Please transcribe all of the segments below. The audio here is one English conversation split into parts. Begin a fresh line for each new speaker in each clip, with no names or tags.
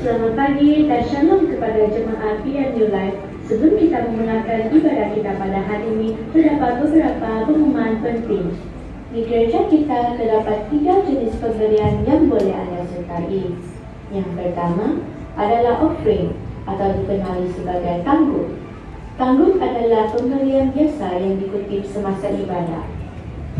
Selamat pagi dan shalom kepada jemaat PMU Live. Sebelum kita memulakan ibadah kita pada hari ini, terdapat beberapa pengumuman penting. Di gereja kita terdapat 3 jenis pemberian yang boleh anda sertai. Yang pertama adalah offering atau dikenali sebagai tangguh. Tangguh adalah pemberian biasa yang dikutip semasa ibadah.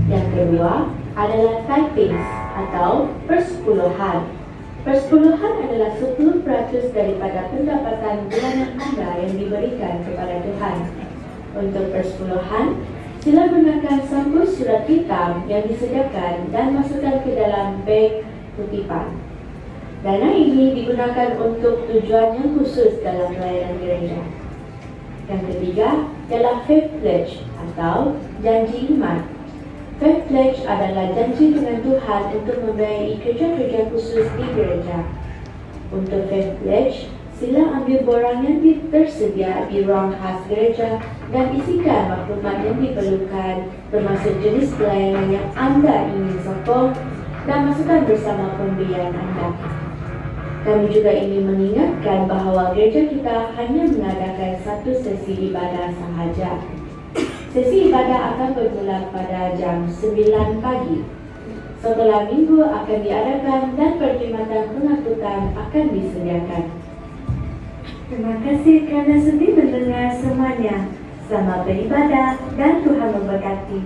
Yang kedua adalah tithings atau persepuluhan. Persepuluhan adalah 10% daripada pendapatan bulanan anda yang diberikan kepada Tuhan. Untuk persepuluhan, sila gunakan sampul surat hitam yang disediakan dan masukkan ke dalam beg kutipan. Dana ini digunakan untuk tujuan yang khusus dalam pelayanan gereja. Yang ketiga ialah faith pledge atau janji iman. Faith pledge adalah janji dengan Tuhan untuk membiayai kerja-kerja khusus di gereja. Untuk faith pledge, sila ambil borang yang tersedia di ruang khas gereja dan isikan maklumat yang diperlukan, termasuk jenis pelayanan yang anda ingin sokong dan masukkan bersama pemberian anda. Kami juga ingin mengingatkan bahawa gereja kita hanya mengadakan 1 sesi ibadah sahaja. Sesi ibadah akan bermula pada jam 9 pagi. Setelah minggu akan diadakan dan perkhidmatan pengangkutan akan disediakan. Terima kasih kerana sudi mendengar semuanya. Selamat beribadah dan Tuhan memberkati.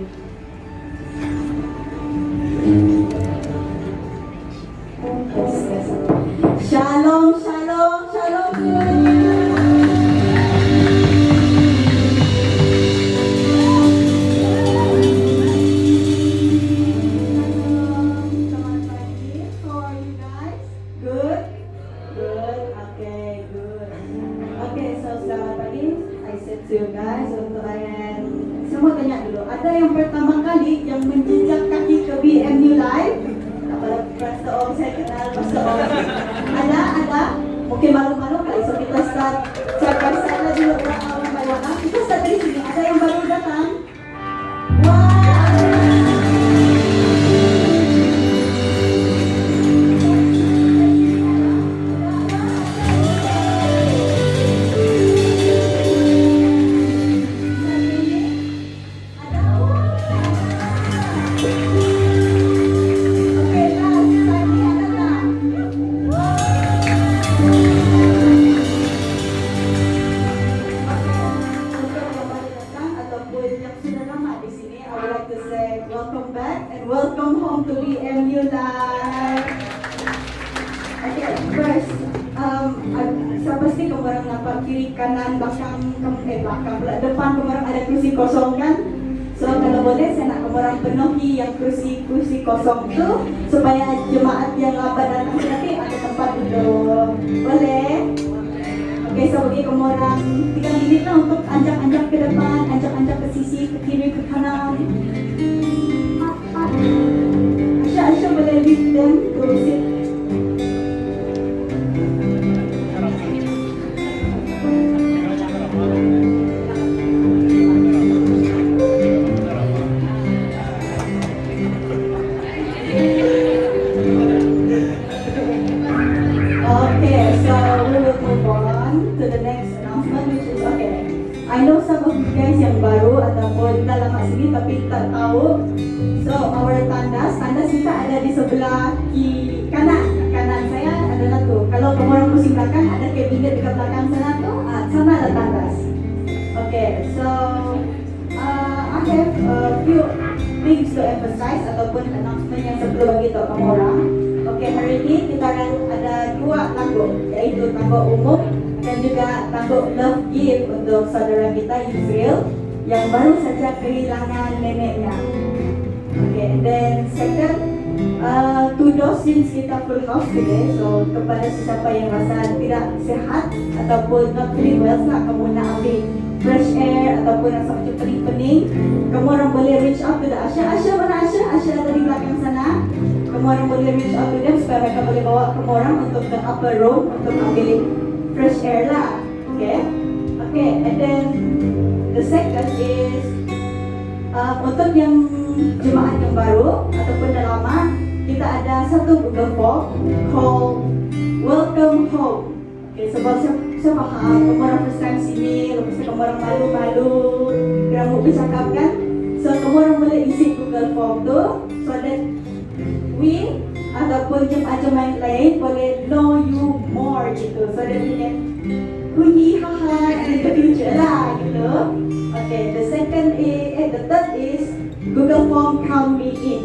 Shalom, shalom, shalom. Semua tanya dulu, ada yang pertama kali yang menjejak kaki ke BMU Live? kanan belakang pula depan kamu orang ada kursi kosong kan. So kalau boleh saya nak kamu orang penuhi yang kursi kosong tu supaya jemaat yang akan datang nanti ada tempat duduk. Boleh? Okey, so bagi kamu orang 3 minit lah untuk anjak-anjak ke depan, anjak-anjak ke sisi, ke kiri, ke kanan. Asya boleh lead them to sit. Okay, so we will move on to the next announcement, which is okay. I know some of you guys yang baru ataupun dah lama sini tapi tak tahu. So our tandas kita ada di sebelah kanan saya adalah tu. Kalau kamu orang pusing belakang ada kabinet dekat belakang sana tu, sana ada tandas. Okay, so I have a few things to emphasize ataupun announcement yang saya perlu bagi tahu kamu orang. Okay, hari ini kita akan ada 2 tangguh, yaitu tangguh umum dan juga tangguh love gift untuk saudara kita Yusril yang baru saja kehilangan neneknya. Okay, and then second, 2 doses kita full house today. So kepada sesiapa yang rasa tidak sihat ataupun not feeling well, kamu nak ambil fresh air ataupun rasa macam pening-pening, kamu orang boleh reach out to the Asya mana Asya ada di belakang sana. Kamu orang boleh reach out to them supaya mereka boleh bawa kamu orang untuk the upper room untuk ambil fresh air lah. Okay, and then the second is untuk yang jemaat yang baru ataupun dah lama, kita ada satu Google Form called Welcome Home. Okay, sebab saya faham kamu orang first time sini, lepas tu kamu orang malu-malu kira mau bercakap kan. So kamu orang boleh isi Google Form tu so that we ataupun jemaat-jemaat lain boleh know you more gitu. So that we can haha in the future lah gitu. Okay, the third is Google Form Count Me In.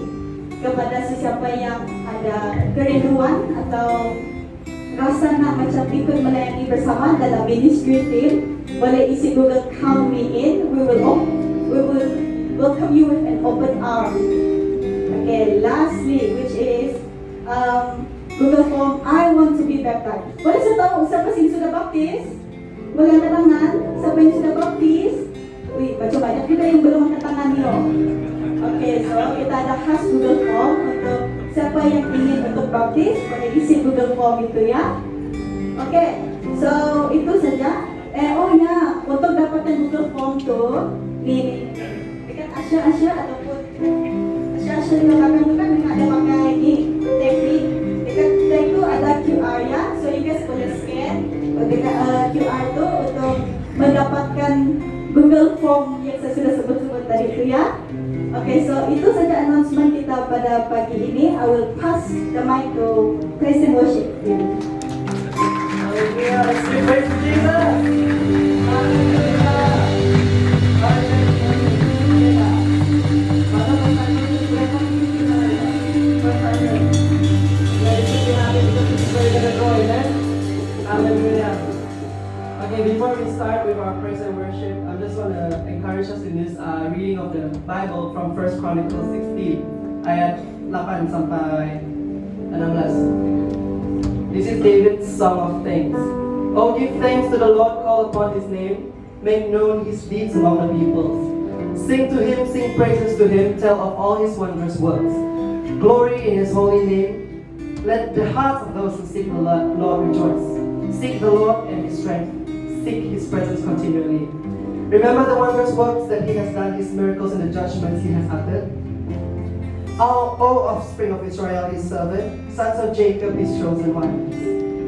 Kepada sesiapa yang ada kerinduan atau rasa nak macam ikut melayani bersama dalam ministry team, boleh isi Google Count Me In. We will welcome you with an open arms. Okay, lastly, which is Google Form I want to be baptized. Boleh saya tahu siapa sini sudah baptis? Boleh angkat tangan. Siapa yang sudah baptis? Wih, macam banyak juga yang belum angkat tangan ni loh. Okay, so kita ada khas Google Form untuk siapa yang ingin untuk baptis, boleh isi Google Form itu ya. Okay, so itu saja. Untuk dapatkan Google Form tu, ni dekat Asya ataupun Asya di belakang tu kan ada pakai ni teknik. Dekat itu ada QR ya, so you guys boleh scan dekat QR tu untuk mendapatkan Google Form yang saya sudah sebut tadi itu ya. Okay, so itu saja announcement kita pada pagi ini. I will pass the mic to praise and worship team.
Hallelujah, let's give praise to Jesus. Hallelujah. Hallelujah. Okay, before we start with our praise and worship, I just want to encourage us in this reading of the Bible from 1 Chronicles 16, ayat 8 sampai 16. This is David's song of thanks. Oh, give thanks to the Lord, call upon His name, make known His deeds among the peoples. Sing to Him, sing praises to Him, tell of all His wondrous works. Glory in His holy name. Let the hearts of those who seek the Lord rejoice. Seek the Lord and His strength. Seek His presence continually. Remember the wondrous works that He has done, His miracles and the judgments He has uttered. O offspring of Israel, His servant, sons of Jacob, His chosen ones.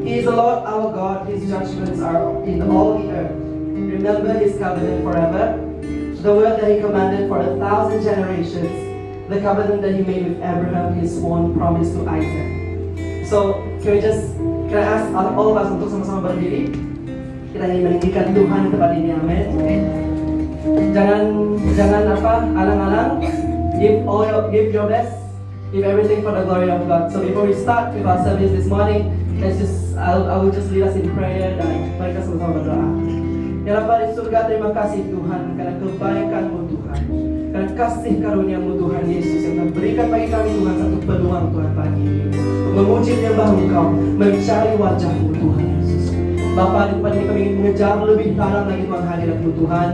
He is the Lord our God, His judgments are in all the earth. Remember His covenant forever, the word that He commanded for 1,000 generations, the covenant that He made with Abraham, His sworn promise to Isaac. So, can I ask all of us untuk sama-sama berdiri? Kita ingin meninggikan Tuhan kepada ini, amin. Jangan alang-alang. Give your best. Give everything for the glory of God. So before we start with our service this morning, I will just lead us in prayer dan mereka sama-sama berdoa. Ya Bapa di surga, terima kasih Tuhan karena kebaikan-Mu Tuhan, karena kasih karunia-Mu Tuhan Yesus yang telah berikan bagi kami Tuhan satu peluang Tuhan pagi ini untuk memuji menyembah Engkau, mencari wajah-Mu Tuhan Yesus. Bapa di depan ini kami ingin mengejar lebih dalam lagi Tuhan hadirat-Mu Tuhan.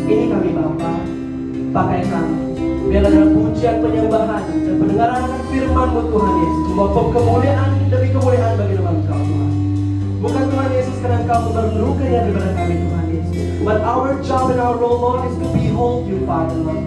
Ini kami Bapa, pakai kami. Biarlah dalam pujian penyembahan dan pendengaran akan firman-Mu Tuhan Yesus membawa kemuliaan demi kemuliaan bagi nama Engkau Tuhan. Bukan Tuhan Yesus karena Engkau memerlukan yang daripada kami Tuhan Yesus, but our job and our role Lord is to behold You Father Lord.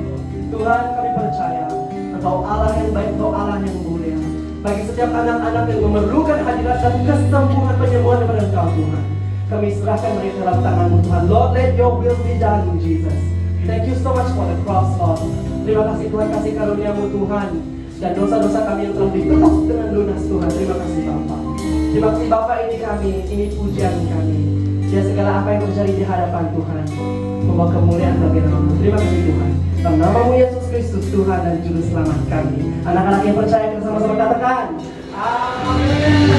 Tuhan kami percaya Engkau Allah yang baik, Engkau Allah yang mulia. Bagi setiap anak-anak yang memerlukan hadirat dan kesembuhan penyembuhan daripada Engkau Tuhan, kami serahkan mereka dalam tangan-Mu Tuhan. Lord, let Your will be done in Jesus. Thank You so much for the cross Lord. Terima kasih Tuhan, kasih karunia-Mu Tuhan, dan dosa-dosa kami yang telah ditebus dengan lunas Tuhan. Terima kasih Bapa. Terima kasih Bapa, ini kami, ini pujian kami. Ya segala apa yang terjadi di hadapan Tuhan membawa kemuliaan bagi nama-Mu. Terima kasih Tuhan. Dalam nama-Mu Yesus Kristus Tuhan dan Juru Selamat kami. Anak-anak yang percaya kita sama-sama katakan amin.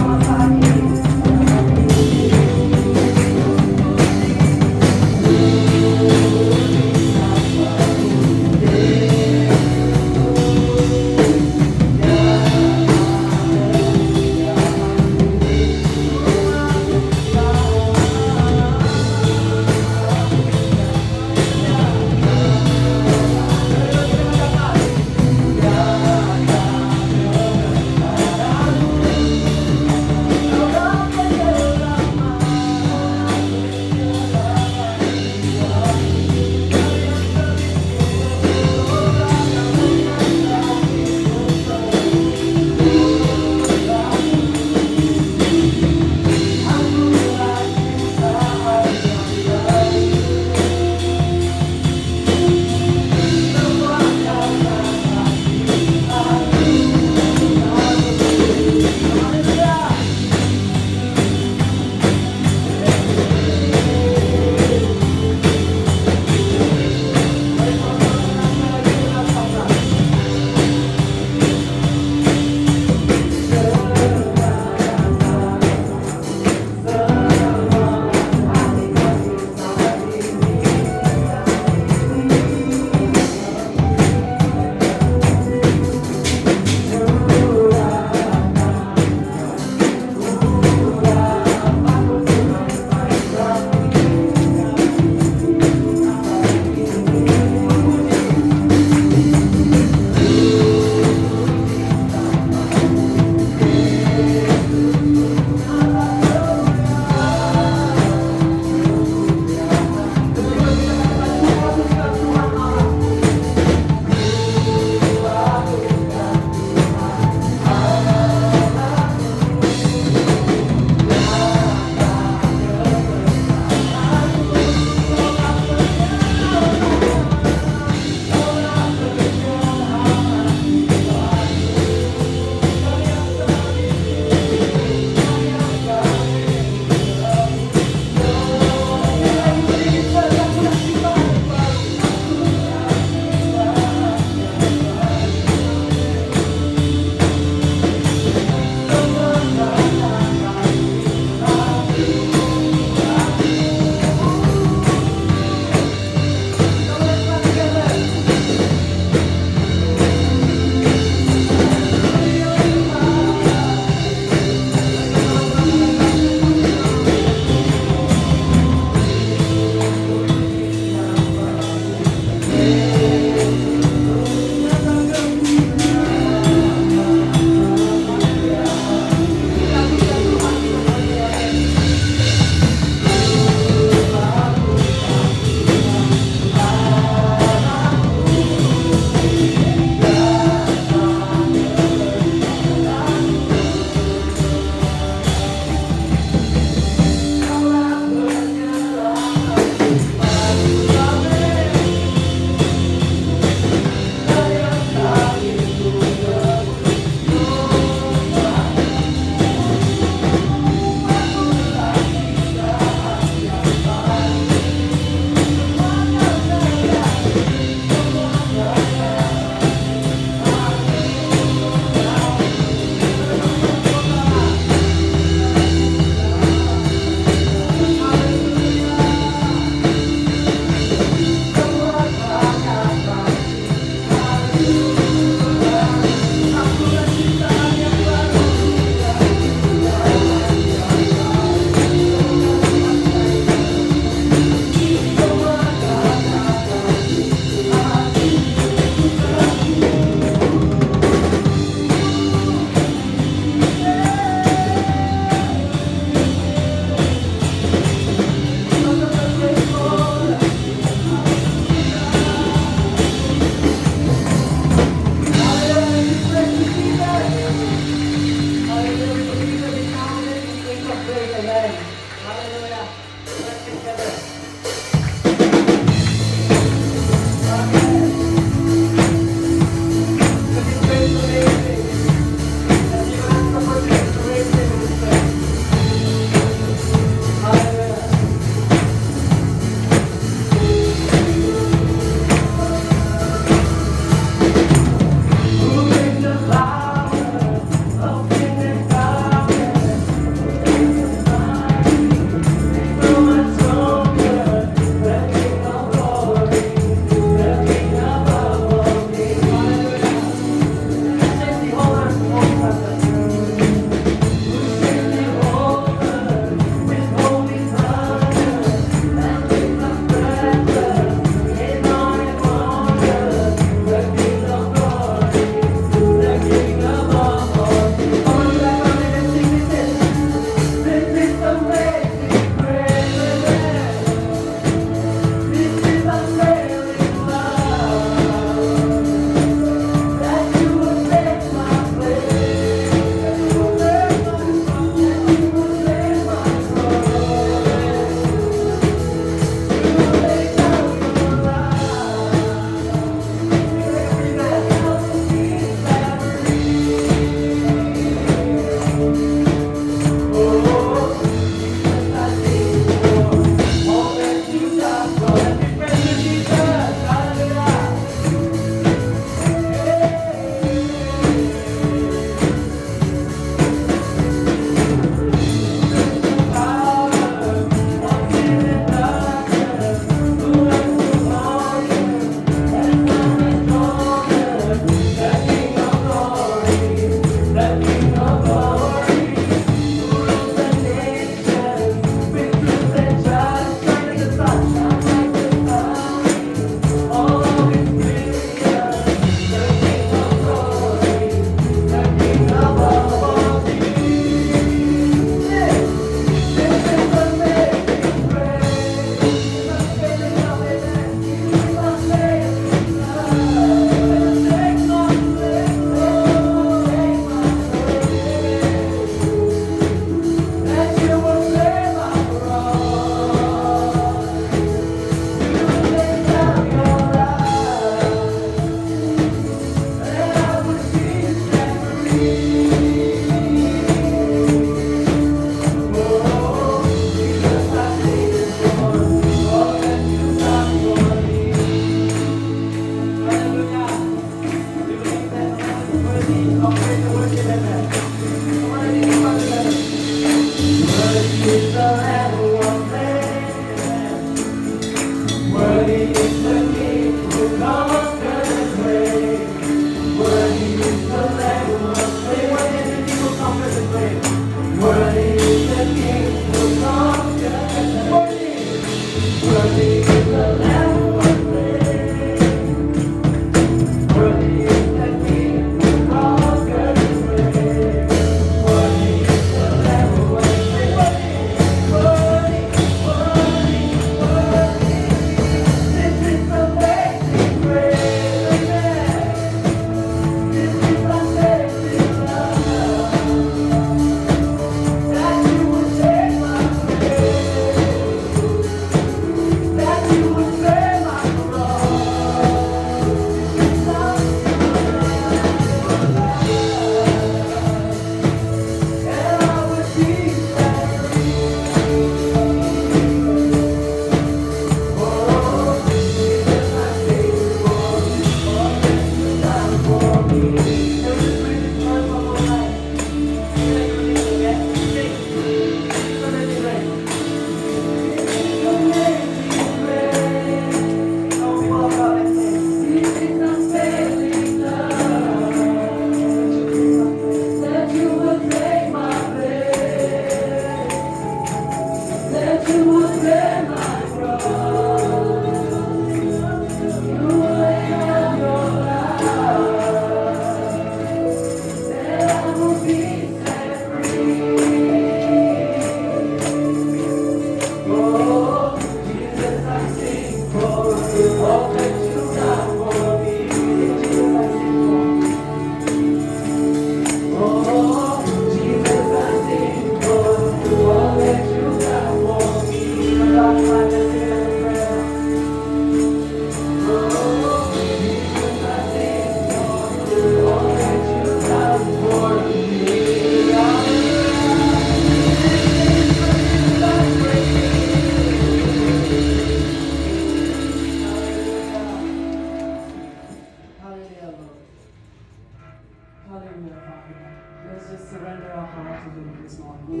heart to do this morning.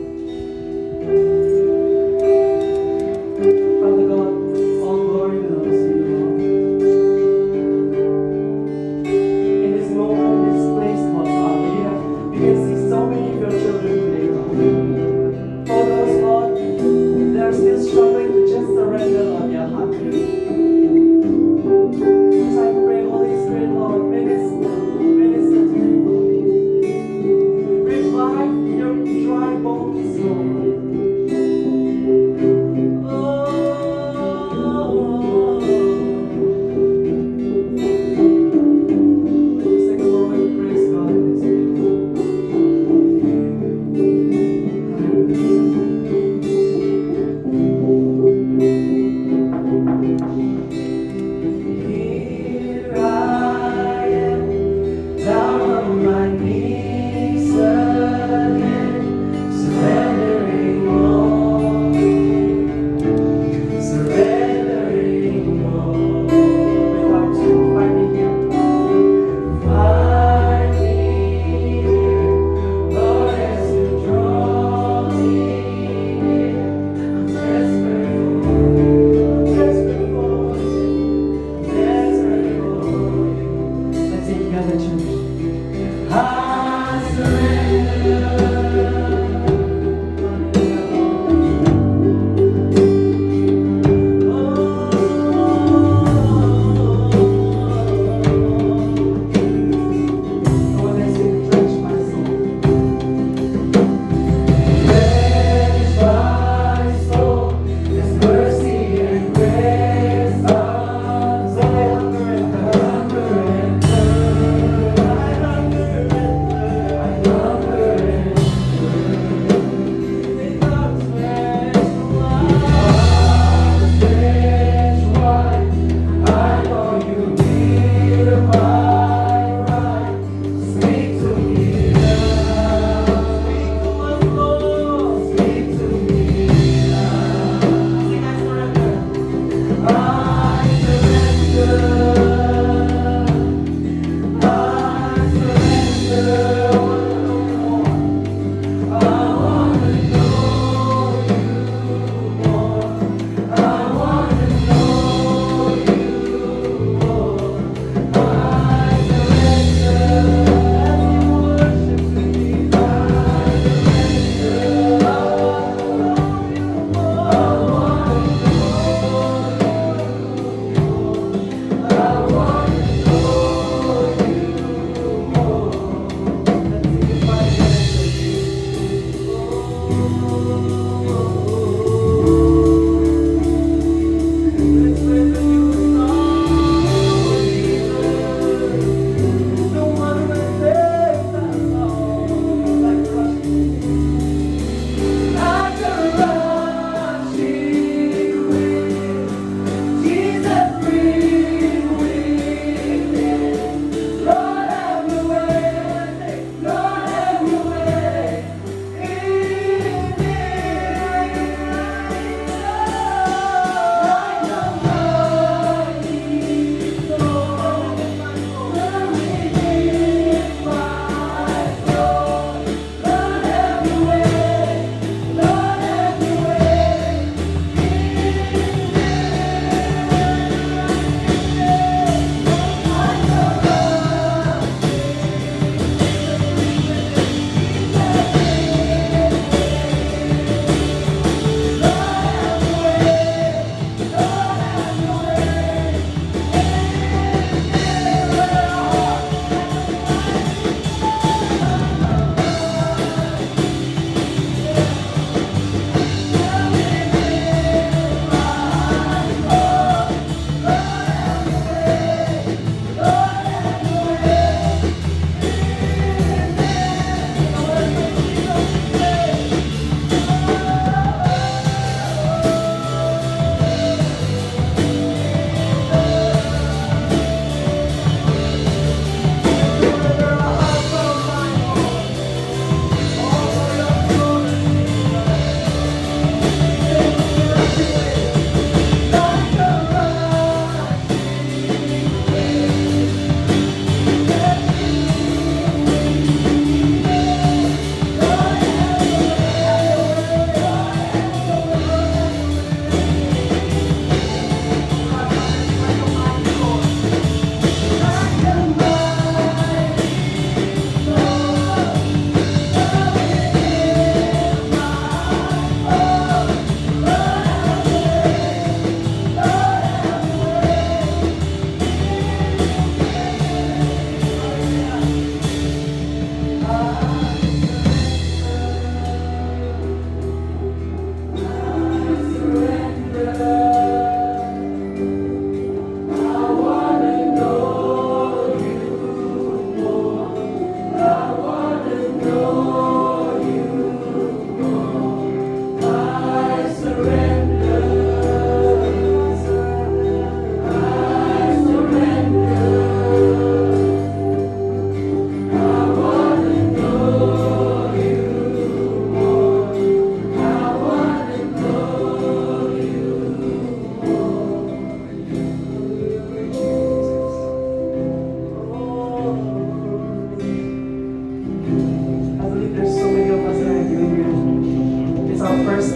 Father God, all glory belongs to you, Lord. In this moment, in this place, Lord Father, we can see so many of your children today, Lord. For those, Lord, they are still struggling to just surrender, Lord, their heart to you. So I pray, Holy Spirit, Lord, minister to them, Lord. Revive your dry bones, Lord.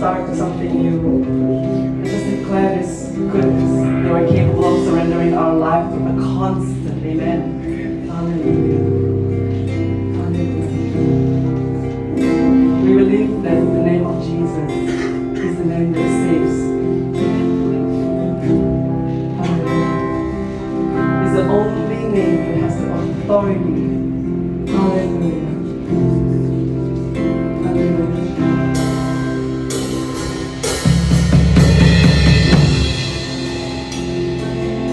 start something new. Let's just declare this goodness that we're capable of surrendering our life to a constant. Amen. Hallelujah. Hallelujah. We believe that the name of Jesus is the name that saves. Hallelujah. It's the only name that has the authority. Hallelujah. Hallelujah.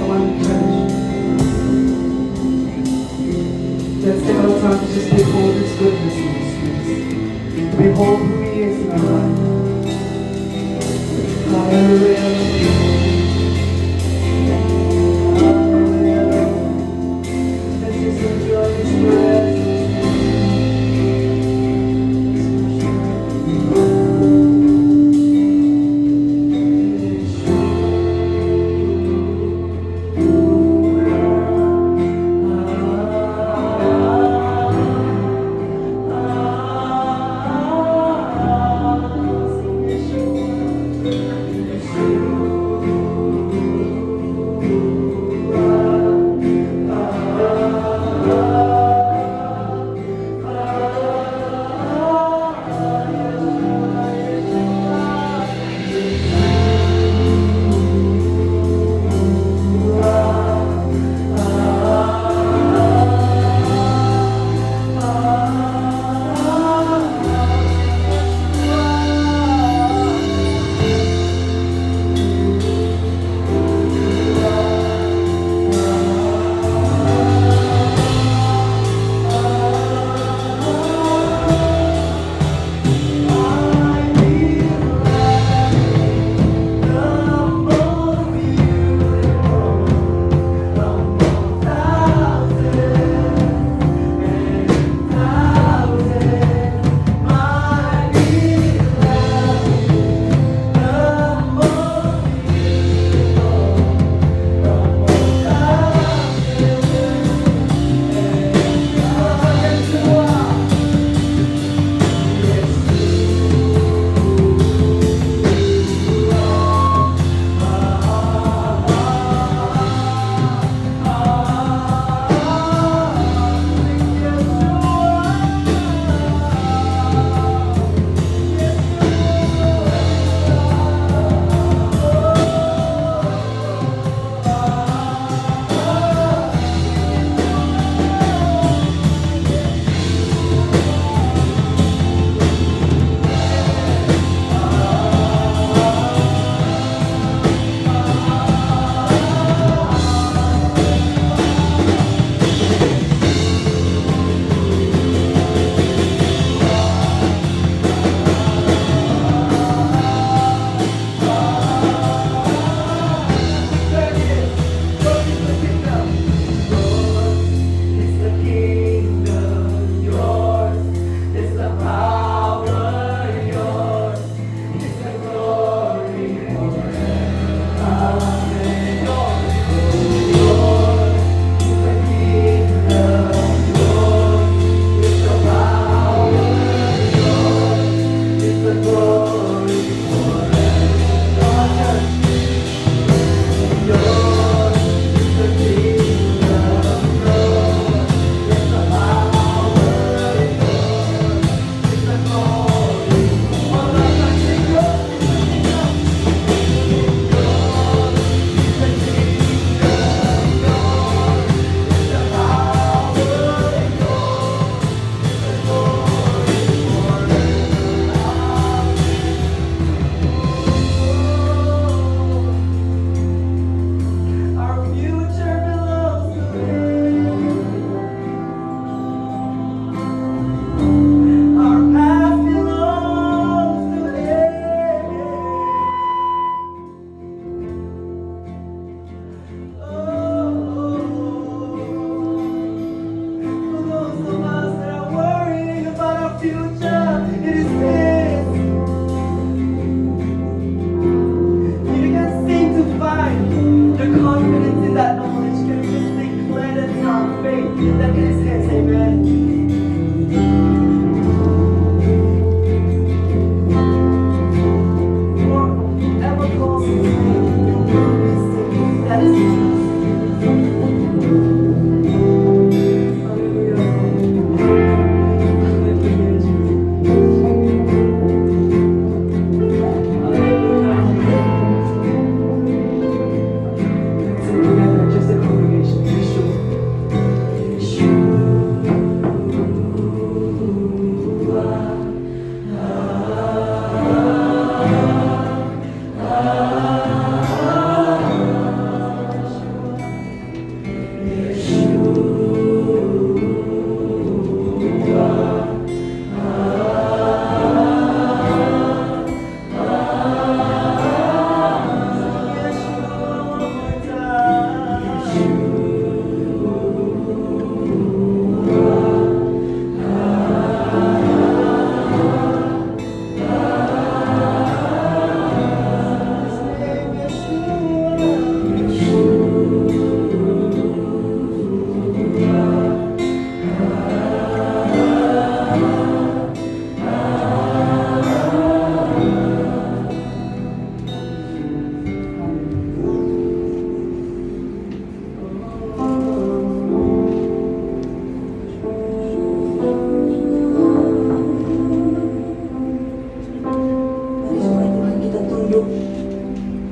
Come on, church. Let's take our time to just behold His goodness in this place. Behold who He is in our life. Hallelujah. Hallelujah. Let's just enjoy His presence.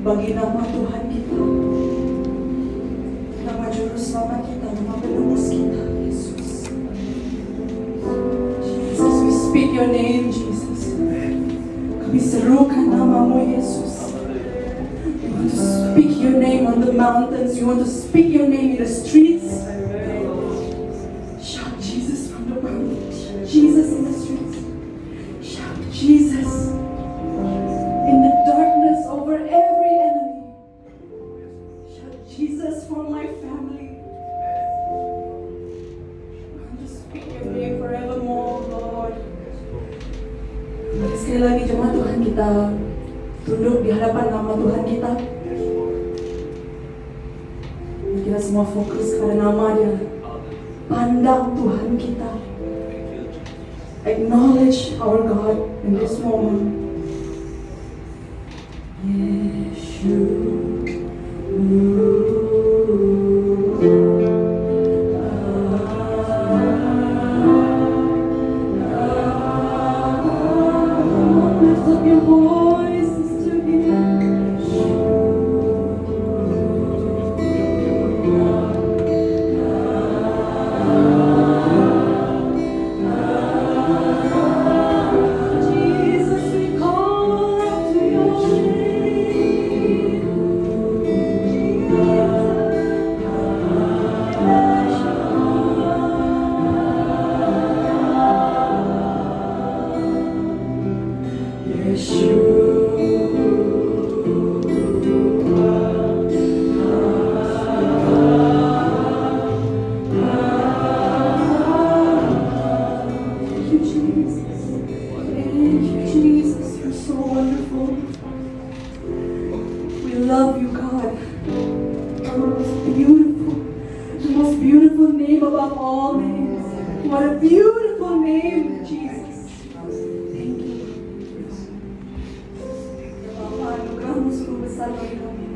bagi nama Tuhan kita, nama Juru Selamat kita, nama penebus kita, Yesus. Jesus, we speak your name, Jesus. Kami serukan namamu, Yesus. We want to speak your name on the mountains. We want to speak your name in the streets. Shout Jesus from the mountains. Jesus in the streets. Shout Jesus in the darkness over every enemy. Shout Jesus for my family. I want to speak your name forevermore, Lord. Mari sekali lagi jemaat Tuhan kita tunduk di hadapan nama Tuhan kita. Mari kita semua fokus pada nama Dia. Pandang Tuhan kita. Acknowledge our God in this moment. Lift up your voices to Him. Jesus, we call out to your name. Thank you, Jesus. Thank you, Jesus. You're so wonderful. We love you, God. The most beautiful name above all names. What a beautiful name, Jesus. Thank you. Ya Bapa, anugerahmu sungguh besar bagi kami.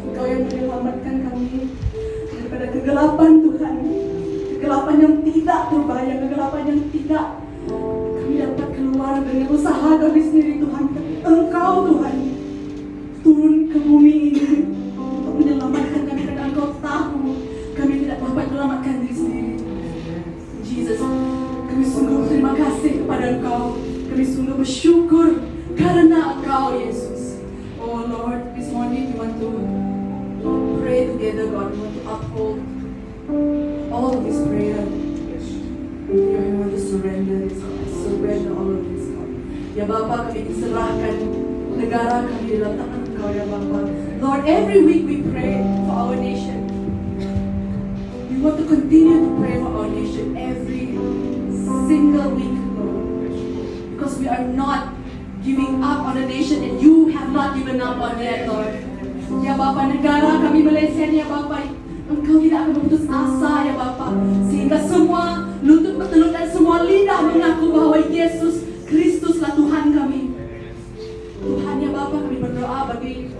Engkau yang menyelamatkan kami daripada kegelapan Tuhan. Kegelapan yang tidak terbayang, kegelapan yang tidak kami dapat keluar dengan usaha kami sendiri, Tuhan. Engkau, Tuhan, turun ke bumi ini untuk menyelamatkan kami, karena Engkau tahu kami tidak dapat menyelamatkan diri sendiri. Jesus, kami sungguh berterima kasih kepada Engkau. Kami sungguh bersyukur karena Engkau, Yesus. Oh Lord, this morning we want to pray together, God. We want to uphold all of this prayer. We want to surrender this, God. Surrender all of this, God. Ya Bapa, kami diserahkan negara kami dalam tangan Engkau, ya Bapa. Lord, every week we pray for our nation. We want to continue to pray for our nation every single week, Lord. Because we are not giving up on the nation and you have not given up on it, Lord. Ya Bapa, negara kami Malaysia ni, ya Bapa, Engkau tidak akan memutus asa, ya Bapa, sehingga semua lutut bertelut dan semua lidah mengaku bahwa Yesus Kristuslah Tuhan kami. Tuhan, ya Bapa, kami berdoa bagi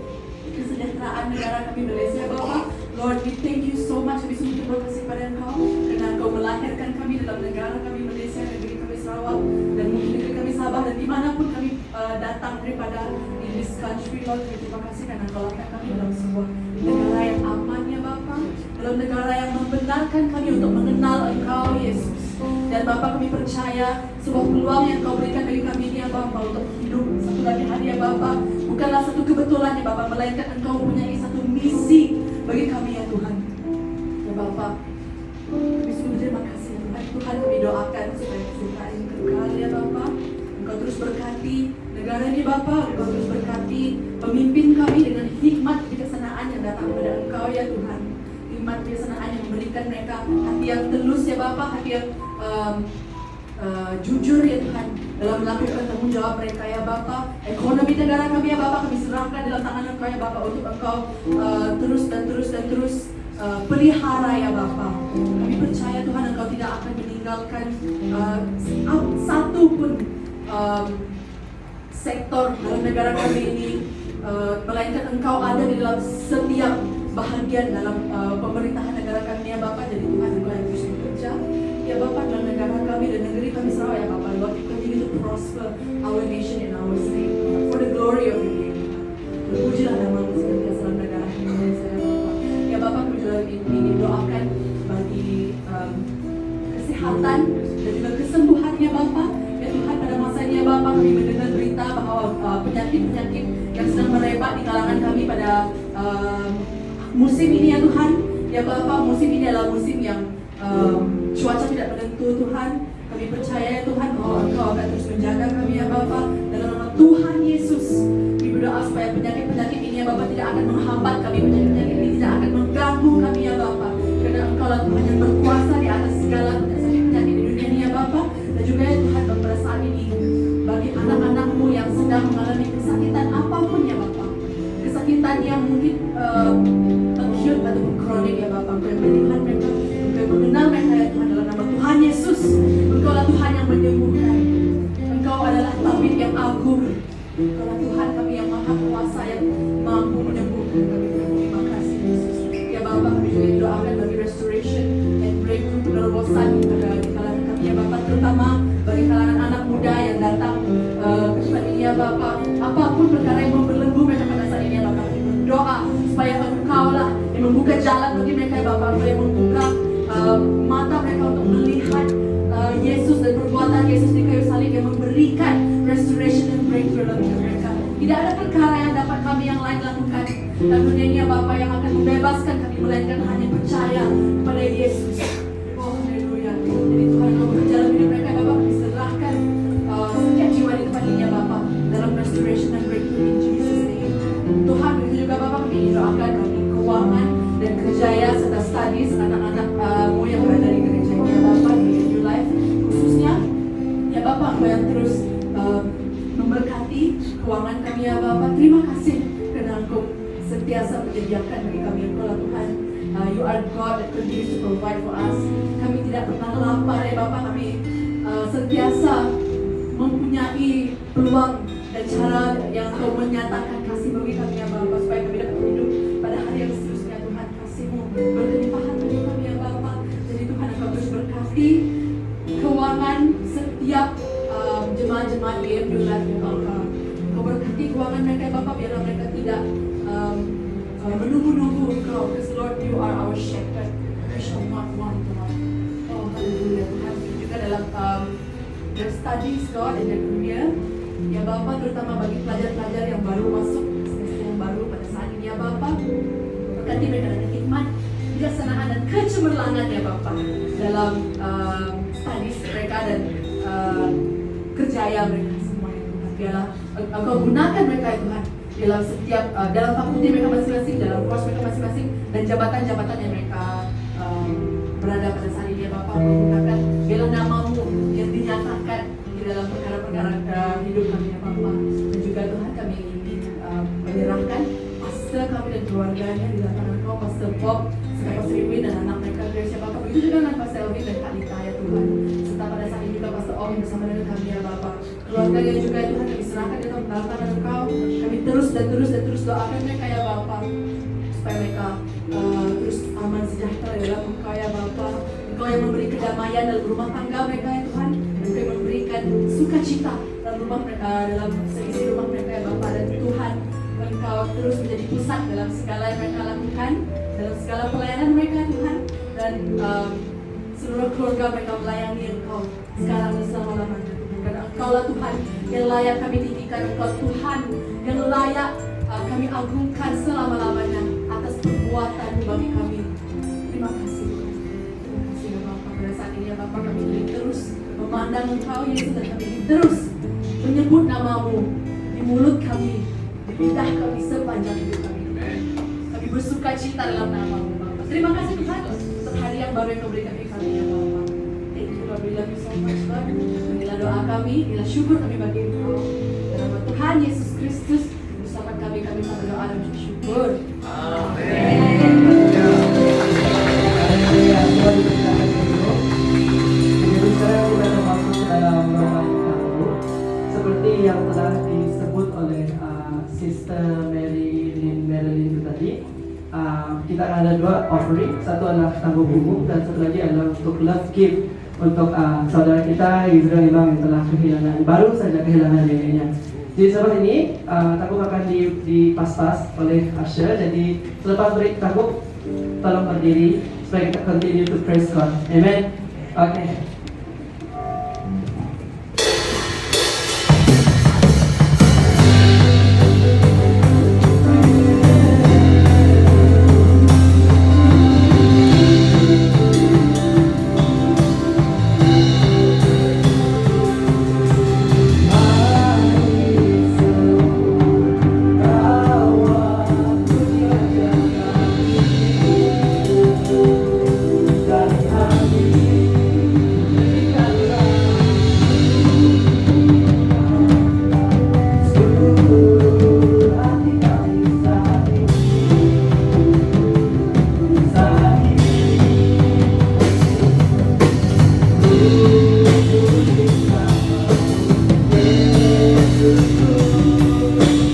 kesejahteraan negara kami Malaysia, ya Bapa. Lord, we thank you so much. Kami sungguh terima kasih pada Engkau karena Engkau melahirkan kami dalam negara kami Malaysia, negeri kami Sarawak, dan mungkin negeri kami Sabah, dan dimanapun kami datang daripada in this country, Lord. Kami terima kasih karena Engkau lahirkan kami dalam sebuah negara yang aman, ya Bapa, dalam negara yang membenarkan kami untuk mengenal Engkau, Yesus. Dan Bapa, kami percaya sebuah peluang yang Kau berikan bagi kami ini, ya Bapa, untuk hidup satu lagi hari, ya Bapa, bukanlah satu kebetulan, ya Bapa, melainkan Engkau mempunyai satu misi bagi kami, ya Tuhan. Ya Bapa, kami sungguh terima kasih, ya Tuhan. Tuhan, kami doakan supaya kesukaan ini kekal, ya Bapa. Engkau terus berkati negara ini, Bapa. Engkau terus berkati pemimpin kami dengan hikmat kebijaksanaan yang datang daripada Engkau, ya Tuhan. Hikmat kebijaksanaan yang memberikan mereka hati yang telus, ya Bapa, hati yang jujur, ya Tuhan, dalam melakukan tanggung jawab mereka, ya Bapa. Ekonomi negara kami, ya Bapa, kami serahkan dalam tangan Engkau, ya Bapa, untuk Engkau terus pelihara, ya Bapa. Kami percaya, Tuhan, Engkau tidak akan meninggalkan satu pun sektor dalam negara kami ini, melainkan Engkau ada di dalam setiap bahagian dalam pemerintahan negara kami, ya Bapa. Jadi Tuhan, Engkau yang terus bekerja, ya Bapa, dalam negara kami dan negeri kami Sarawak, ya Bapa. Lord, you continue to prosper our nation and our state for the glory of your name.
kesehatan dan juga kesembuhannya Bapa. Ya Tuhan, pada masa ini ya Bapa, kami mendengar berita bahwa penyakit-penyakit yang sedang merebak di kalangan kami pada musim ini ya Tuhan. Ya Bapa, musim ini adalah musim yang cuaca tidak menentu Tuhan. Kami percaya ya Tuhan bahwa Engkau akan terus menjaga kami ya Bapa. Dalam nama Tuhan Yesus, kami berdoa supaya penyakit-penyakit ini ya Bapa tidak akan menghambat kami. Penyakit-penyakit ini tidak akan mengganggu kami ya Bapa. Karena Engkau lah Tuhan yang berkuasa di atas segala penyakit-penyakit di dunia ini ya Bapa. Dan juga ya Tuhan, pada saat ini bagi anak-anak-Mu yang sedang mengalami kesakitan apapun ya Bapa, kesakitan yang mungkin acute ataupun kronik ya Bapa, Engkau yang berikan mereka, Engkau yang mengenal mereka ya Tuhan. Dalam nama Tuhan Yesus, Engkau lah Tuhan yang menyembuhkan. Engkau adalah tabib yang agung. Engkau lah Tuhan kami yang maha kuasa, yang mampu menyembuhkan kami. Terima kasih Yesus. Ya Bapa, kami juga doakan bagi restoration and breakthrough penerobosan di kalangan kami ya Bapa, terutama bagi kalangan anak muda yang datang ke tempat ini ya Bapa. Apapun perkara yang membelenggu mereka pada saat ini ya Bapa, kami berdoa supaya Engkau lah yang membuka jalan bagi mereka ya Bapa. Engkau yang membuka mata mereka untuk melihat Yesus dan perbuatan Yesus di kayu salib yang memberikan restoration and breakthrough dalam hidup mereka. Tidak ada perkara yang dapat kami yang lain lakukan dalam dunia ini ya Bapa yang akan membebaskan kami, melainkan hanya percaya kepada Yesus. Oh haleluya. Jadi Tuhan, Engkau bekerja dalam hidup mereka ya Bapa. Kami serahkan setiap jiwa di tempat ini ya Bapa dalam restoration and breakthrough in Jesus name. Tuhan, begitu juga Bapa, kami doakan bagi keuangan dan kerjaya serta studies anak-anak-Mu yang berada di gereja ini ya Bapa, di New Life khususnya ya Bapa. Engkau yang terus memberkati keuangan kami ya Bapa. Terima kasih karena Engkau sentiasa menyediakan bagi kami. Engkau lah Tuhan, You are God that continues to provide for us. Kami tidak pernah lapar ya Bapa. Kami sentiasa mempunyai peluang dan cara yang Engkau menyatakan kasih bagi kami ya Bapa, supaya kami dapat hidup pada hari yang seterusnya. Tuhan, kasih-Mu berlimpahan bagi kami ya Bapa. Jadi Tuhan, Engkau terus berkati keuangan setiap jemaat-jemaat BM New Life ya Bapa. Engkau berkati keuangan mereka ya Bapa, biarlah mereka tidak menunggu-nunggu Engkau. Because Lord, You are our shepherd, we shall not want, Lord. Oh haleluya Tuhan. Juga dalam their studies God and their career ya Bapa, terutama bagi pelajar-pelajar yang baru masuk semester yang baru pada saat ini ya Bapa. Berkati mereka dengan hikmat, kebijaksanaan dan kecemerlangan ya Bapa dalam studies mereka dan kerjaya mereka semua ya Tuhan. Biarlah Engkau gunakan mereka ya Tuhan dalam setiap dalam fakulti mereka masing-masing, dalam course mereka masing-masing, dan jabatan-jabatan yang mereka berada pada saat ini ya Bapa. Engkau gunakan, biarlah nama-Mu yang dinyatakan di dalam perkara-perkara hidup kami ya Bapa. Dan juga Tuhan, kami ingin menyerahkan pastor kami dan keluarganya di dalam tangan Engkau, Pastor Bob, serta Pastor Irwin dan anak mereka Grace ya Bapa. Begitu juga dengan Pastor Elvin dan Kak Lita ya Tuhan. Serta pada saat ini juga Pastor Om bersama dengan kami ya Bapa. Keluarganya juga ya Tuhan, kami serahkan di dalam tangan Engkau. Kami terus doakan mereka ya Bapa, supaya mereka terus aman sejahtera dalam Engkau ya Bapa. Engkau yang memberi kedamaian dalam rumah tangga mereka ya Tuhan. Engkau yang memberikan sukacita dalam rumah mereka, dalam seisi rumah mereka ya Bapa. Dan Tuhan, Engkau terus menjadi pusat dalam segala yang mereka lakukan, dalam segala pelayanan mereka Tuhan. Dan seluruh keluarga mereka melayani Engkau sekarang dan selama-lamanya. Karena Engkau lah Tuhan yang layak kami tinggikan. Engkau Tuhan yang layak kami agungkan selama-lamanya atas perbuatan bagi kami. Terima kasih Tuhan. Terima kasih ya Bapa. Pada saat ini ya Bapa, kami ingin terus memandang Engkau Yesus, dan kami ingin terus menyebut nama-Mu di mulut kami, di lidah kami sepanjang hidup kami. Kami bersuka cita dalam nama-Mu Bapa. Terima kasih Tuhan untuk hari yang baru yang Kau berikan kepada kami ya Bapa. Thank you Lord, we love you so much Lord. Inilah doa kami, inilah syukur kami bagi Engkau. Dalam nama Tuhan Yesus Kristus, bersama kami berdoa dan bersyukur. Amin.
Haleluya, Tuhan diberkati dulu. Jadi sekarang kita akan masuk ke dalam doa yang baru, seperti yang telah disebut oleh Sister Marilyn itu tadi. Kita akan ada dua offering, satu adalah tanggung buku dan satu lagi adalah untuk love gift untuk saudara kita Israel Imam yang telah kehilangan, baru saja kehilangan neneknya. Jadi sahabat ini tanggung akan dipas-pas oleh Asher. Jadi selepas break tanggung tolong berdiri supaya kita continue to praise God. Amen. Okay.